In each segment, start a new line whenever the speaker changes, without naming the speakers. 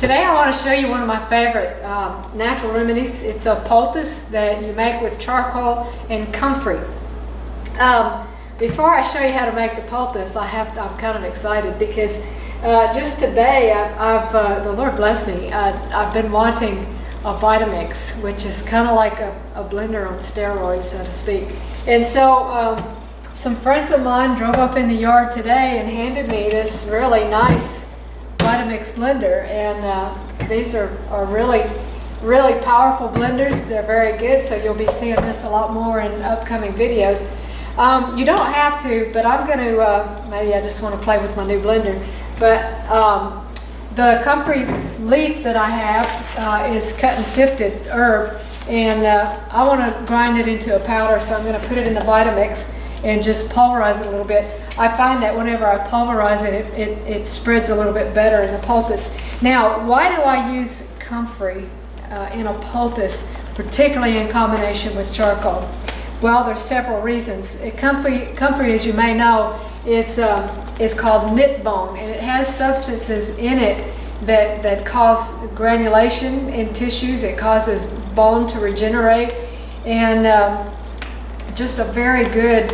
Today I want to show you one of my favorite natural remedies. It's a poultice that you make with charcoal and comfrey. Before I show you how to make the poultice, I'm kind of excited because just today, the Lord bless me, I've been wanting a Vitamix, which is kind of like a blender on steroids, so to speak. And so some friends of mine drove up in the yard today and handed me this really nice Vitamix blender, and these are really powerful blenders. They're very good, so you'll be seeing this a lot more in upcoming videos. You don't have to, but I'm going to, maybe I just want to play with my new blender, but the comfrey leaf that I have is cut and sifted herb, and I want to grind it into a powder, so I'm going to put it in the Vitamix and just pulverize it a little bit. I find that whenever I pulverize it, it spreads a little bit better in the poultice. Now, why do I use comfrey in a poultice, particularly in combination with charcoal? Well, there's several reasons. Comfrey, as you may know, is called knit bone, and it has substances in it that cause granulation in tissues. It causes bone to regenerate, and just a very good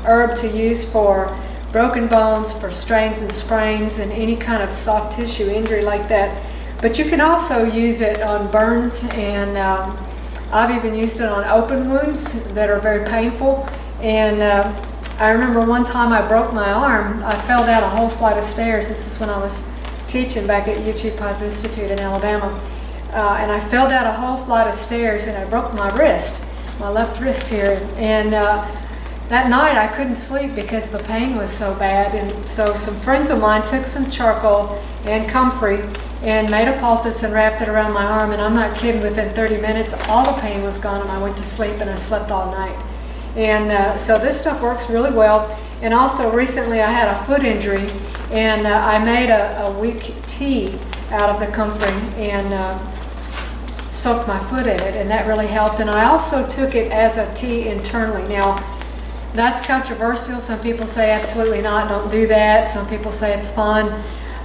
herb to use for broken bones, for strains and sprains, and any kind of soft tissue injury like that. But you can also use it on burns, and I've even used it on open wounds that are very painful. And I remember one time I broke my arm. I fell down a whole flight of stairs. This is when I was teaching back at UT Pines Institute in Alabama. And I fell down a whole flight of stairs and I broke my wrist. My left wrist here, and that night I couldn't sleep because the pain was so bad. And so some friends of mine took some charcoal and comfrey and made a poultice and wrapped it around my arm, and I'm not kidding, within 30 minutes all the pain was gone and I went to sleep, and I slept all night. And so this stuff works really well. And also recently I had a foot injury, and I made a weak tea out of the comfrey and soaked my foot in it, and that really helped. And I also took it as a tea internally. Now, that's controversial. Some people say absolutely not, don't do that. Some people say it's fun.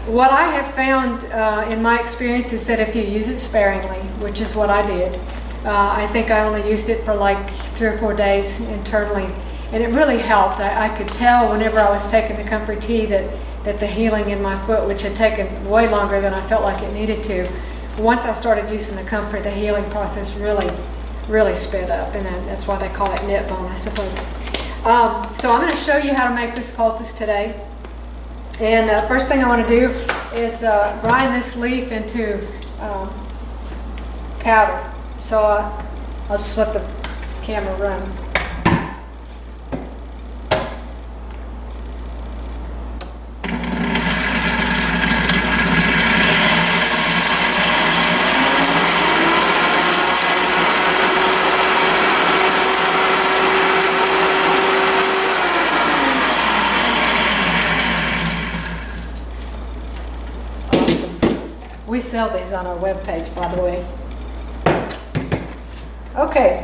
What I have found in my experience is that if you use it sparingly, which is what I did, I think I only used it for like 3 or 4 days internally, and it really helped. I could tell whenever I was taking the comfrey tea that the healing in my foot, which had taken way longer than I felt like it needed to, once I started using the comfrey, the healing process really sped up, and that's why they call it knit bone, I suppose. So I'm going to show you how to make this poultice today. And first thing I want to do is grind this leaf into powder. So I'll just let the camera run. We sell these on our webpage, by the way. Okay,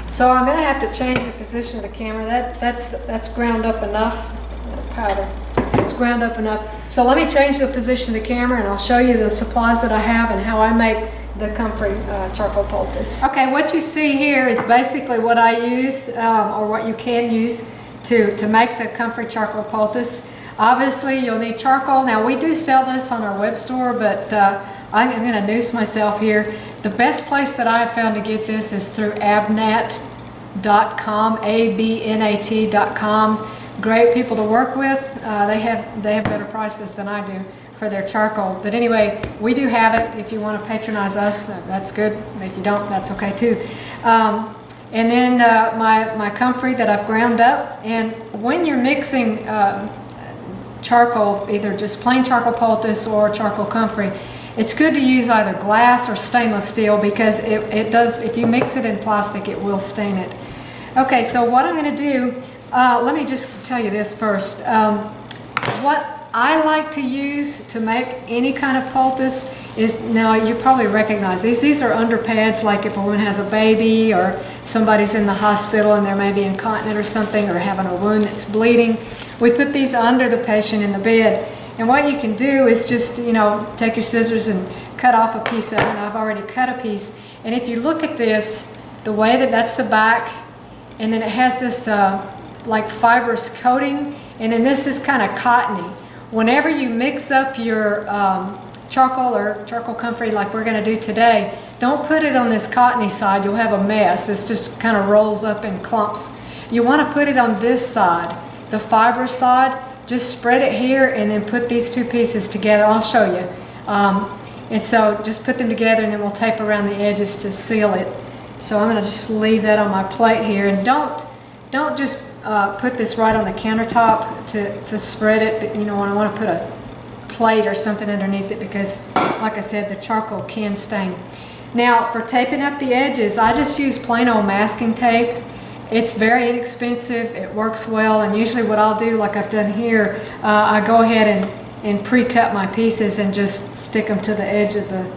so I'm going to have to change the position of the camera. That's ground up enough. Powder. It's ground up enough. So let me change the position of the camera, and I'll show you the supplies that I have and how I make the comfrey charcoal poultice. Okay, what you see here is basically what I use, or what you can use to make the comfrey charcoal poultice. Obviously, you'll need charcoal. Now, we do sell this on our web store, but I'm going to noose myself here. The best place that I have found to get this is through abnat.com, abnat.com. Great people to work with. They have better prices than I do for their charcoal. But anyway, we do have it. If you want to patronize us, that's good. If you don't, that's okay too. And then my comfrey that I've ground up. And when you're mixing charcoal, either just plain charcoal poultice or charcoal comfrey, it's good to use either glass or stainless steel, because it does, if you mix it in plastic, it will stain it. Okay, so what I'm going to do, let me just tell you this first. What I like to use to make any kind of poultice is, now you probably recognize these. These are underpads, like if a woman has a baby or somebody's in the hospital and they're maybe incontinent or something, or having a wound that's bleeding. We put these under the patient in the bed, And what you can do is just, you know, take your scissors and cut off a piece of it. And I've already cut a piece. And if you look at this, the way that's the back, and then it has this like fibrous coating, and then this is kind of cottony. Whenever you mix up your charcoal or CharcoalComfrey like we're going to do today, don't put it on this cottony side. You'll have a mess. It just kind of rolls up in clumps. You want to put it on this side, the fibrous side. Just spread it here and then put these two pieces together. I'll show you. And so just put them together, and then we'll tape around the edges to seal it. So I'm going to just leave that on my plate here. And don't just put this right on the countertop to spread it. But, you know, I want to put a plate or something underneath it because, like I said, the charcoal can stain. Now, for taping up the edges, I just use plain old masking tape. It's very inexpensive, it works well, and usually what I'll do, like I've done here, I go ahead and pre-cut my pieces and just stick them to the edge of the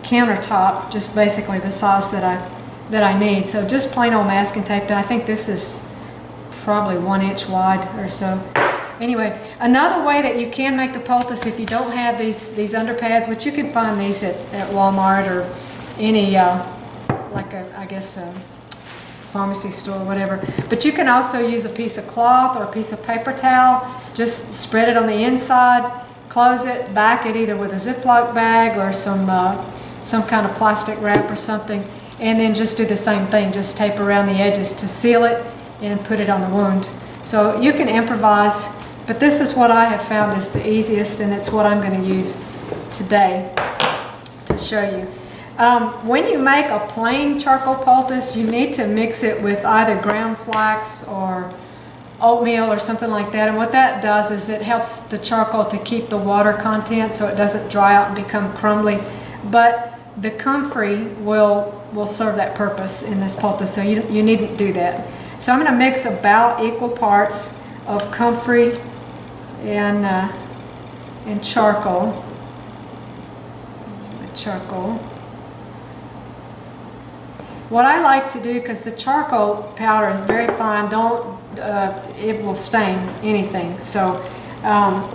countertop, just basically the size that I need. So just plain old masking tape. I think this is probably 1 inch wide or so. Anyway, another way that you can make the poultice if you don't have these underpads, which you can find these at Walmart or any, I guess, pharmacy store or whatever. But you can also use a piece of cloth or a piece of paper towel. Just spread it on the inside, close it, back it either with a Ziploc bag or some kind of plastic wrap or something, and then just do the same thing. Just tape around the edges to seal it and put it on the wound. So you can improvise, but this is what I have found is the easiest, and it's what I'm going to use today to show you. When you make a plain charcoal poultice, you need to mix it with either ground flax or oatmeal or something like that. And what that does is it helps the charcoal to keep the water content so it doesn't dry out and become crumbly. But the comfrey will serve that purpose in this poultice, so you needn't do that. So I'm going to mix about equal parts of comfrey and charcoal. Here's my charcoal. What I like to do, because the charcoal powder is very fine, it will stain anything. So I'll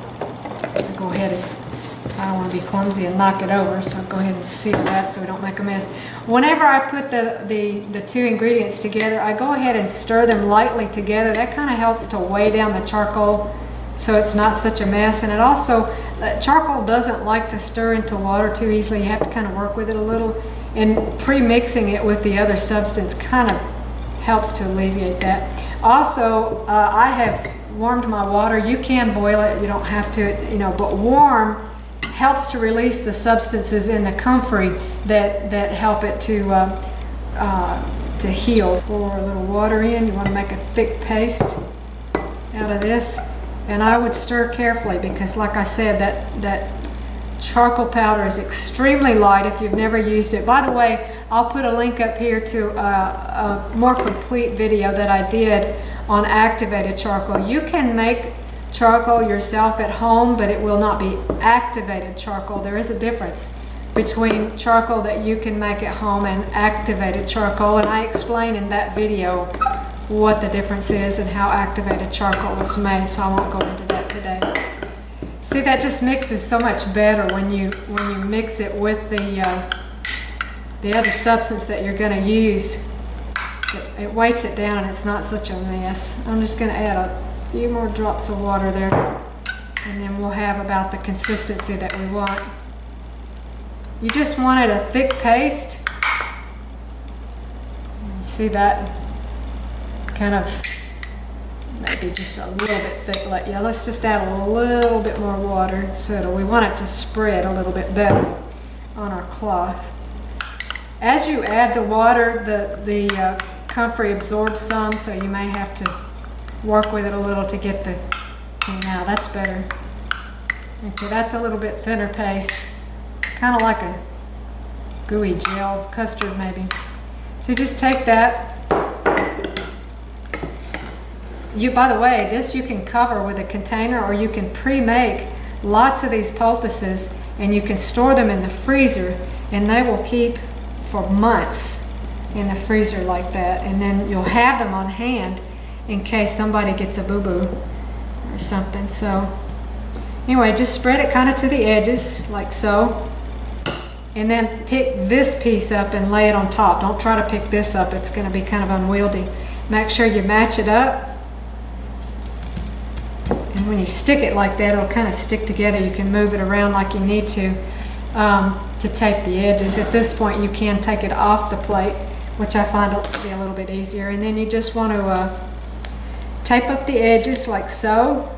go ahead and, I don't want to be clumsy and knock it over, so I'll go ahead and seal that so we don't make a mess. Whenever I put the two ingredients together, I go ahead and stir them lightly together. That kind of helps to weigh down the charcoal so it's not such a mess. And it also, charcoal doesn't like to stir into water too easily. You have to kind of work with it a little. And pre-mixing it with the other substance kind of helps to alleviate that. Also, I have warmed my water. You can boil it, you don't have to, you know, but warm helps to release the substances in the comfrey that help it to heal. Pour a little water in. You want to make a thick paste out of this. And I would stir carefully because, like I said, that charcoal powder is extremely light if you've never used it. By the way, I'll put a link up here to a more complete video that I did on activated charcoal. You can make charcoal yourself at home, but it will not be activated charcoal. There is a difference between charcoal that you can make at home and activated charcoal, and I explain in that video what the difference is and how activated charcoal is made, so I won't go into that today. See, that just mixes so much better when you mix it with the other substance that you're going to use. It weights it down and it's not such a mess. I'm just going to add a few more drops of water there, and then we'll have about the consistency that we want. You just wanted a thick paste. See that? Kind of maybe just a little bit thick. Yeah, let's just add a little bit more water so we want it to spread a little bit better on our cloth. As you add the water, the comfrey absorbs some, so you may have to work with it a little to get the, now that's better. Okay, that's a little bit thinner paste, kind of like a gooey gel, custard maybe. So you just take that. By the way, this you can cover with a container, or you can pre-make lots of these poultices and you can store them in the freezer, and they will keep for months in the freezer like that, and then you'll have them on hand in case somebody gets a boo-boo or something. So Anyway, just spread it kind of to the edges, like so. And then pick this piece up and lay it on top. Don't try to pick this up, it's gonna be kind of unwieldy. Make sure you match it up. And when you stick it like that, it'll kind of stick together. You can move it around like you need to tape the edges. At this point, you can take it off the plate, which I find will be a little bit easier. And then you just want to tape up the edges like so.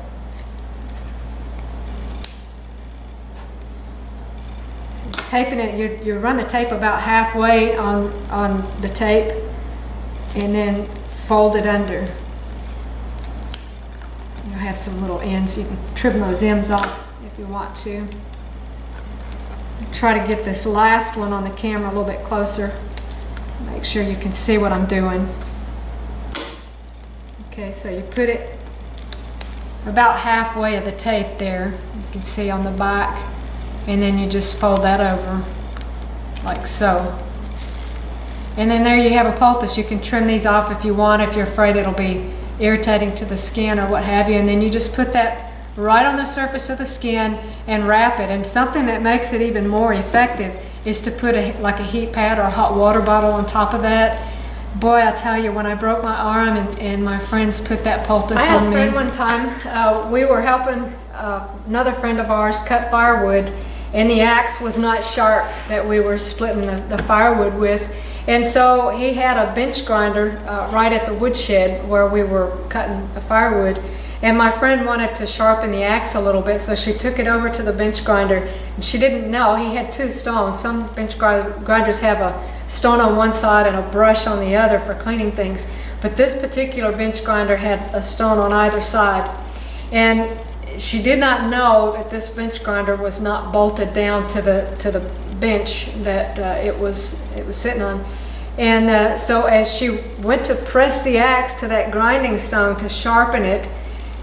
Taping it, you run the tape about halfway on the tape and then fold it under. You'll have some little ends. You can trim those ends off if you want to. Try to get this last one on the camera a little bit closer. Make sure you can see what I'm doing. Okay, so you put it about halfway of the tape there. You can see on the back. And then you just fold that over like so. And then there you have a poultice. You can trim these off if you want, if you're afraid it'll be irritating to the skin or what have you. And then you just put that right on the surface of the skin and wrap it. And something that makes it even more effective is to put like a heat pad or a hot water bottle on top of that. Boy, I tell you, when I broke my arm and my friends put that poultice on me. I had a friend one time, we were helping another friend of ours cut firewood, and the axe was not sharp that we were splitting the firewood with. And so he had a bench grinder right at the woodshed where we were cutting the firewood. And my friend wanted to sharpen the axe a little bit, so she took it over to the bench grinder. And she didn't know, he had two stones. Some bench grinders have a stone on one side and a brush on the other for cleaning things. But this particular bench grinder had a stone on either side. And she did not know that this bench grinder was not bolted down to the bench that it was sitting on. And so as she went to press the axe to that grinding stone to sharpen it,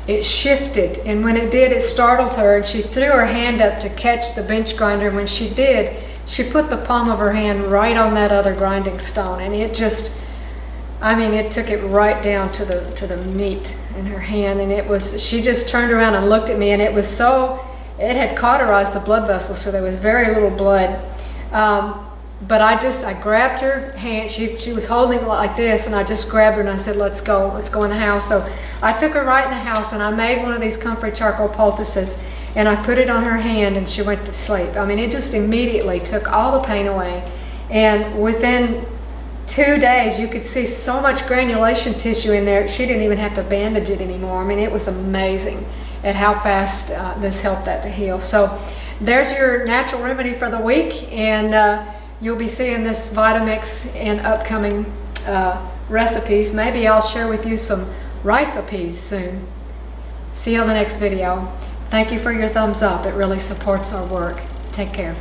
it shifted. And when it did, it startled her, and she threw her hand up to catch the bench grinder. When she did, she put the palm of her hand right on that other grinding stone, and it just, I mean, it took it right down to the meat in her hand. And it was, she just turned around and looked at me, and it was so, it had cauterized the blood vessels, so there was very little blood. But I grabbed her hand. She was holding it like this, and I just grabbed her and I said, let's go in the house. So I took her right in the house, and I made one of these Comfrey charcoal poultices, and I put it on her hand, and she went to sleep. I mean, it just immediately took all the pain away. And within 2 days, you could see so much granulation tissue in there, she didn't even have to bandage it anymore. I mean, it was amazing at how fast this helped that to heal. So there's your natural remedy for the week, and you'll be seeing this Vitamix in upcoming recipes. Maybe I'll share with you some recipes soon. See you on the next video. Thank you for your thumbs up. It really supports our work. Take care.